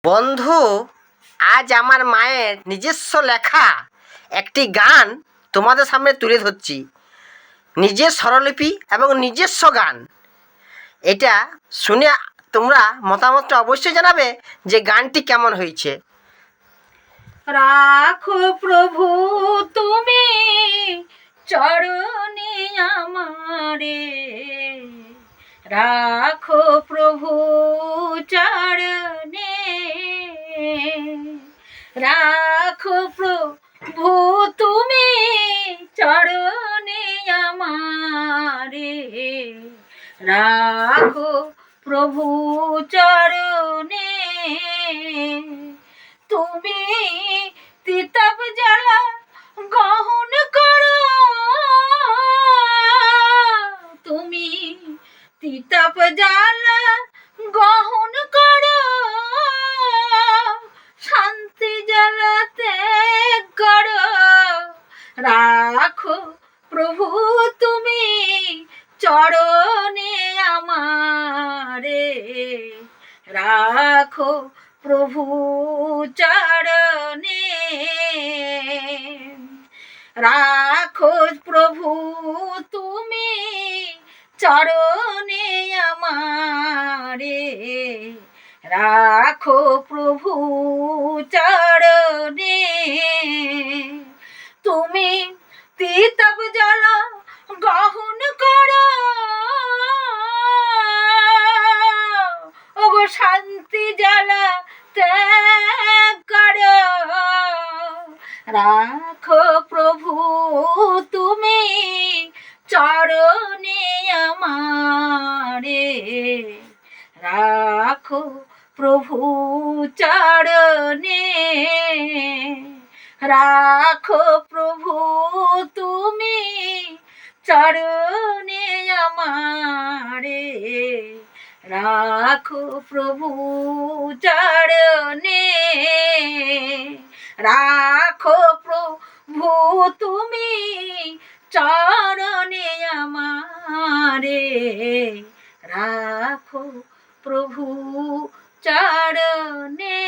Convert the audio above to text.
বন্ধু, আজ আমার মায়ের নিজস্ব লেখা একটি গান তোমাদের সামনে তুলে ধরছি। নিজের স্বরলিপি এবং নিজস্ব গান। এটা শুনে তোমরা মতামতটা অবশ্যই জানাবে যে গানটি কেমন হয়েছে। রাখো প্রভু তুমি চরণে আমারে, রাখো প্রভু চরণে, রাখো প্রভু তুমি চরণে আমারে, রাখো প্রভু চরণে। তুমি তিতাব জ্বালা গ্রহণ করো, তুমি তিতাব জ্বালা গ্রহণ করো, শান্তি জ্বালা ত্যাগ করো। রাখো প্রভু তুমি চরণে আমারে, রাখো প্রভু চরণে, রাখো প্রভু তুমি চরণে আমারে, রাখো প্রভু চরণে। তুমি তিতাব জল গ্রহণ করো, ওগো শান্তি জ্বালা ত্যাগ করো। রাখো প্রভু তুমি চরণে আমারে, রাখো প্রভু চরণে, রাখো প্রভু তুমি চরণে আমারে, রাখো প্রভু চরণে, রাখো প্রভু তুমি চরণে আমারে, রাখো প্রভু চরণে।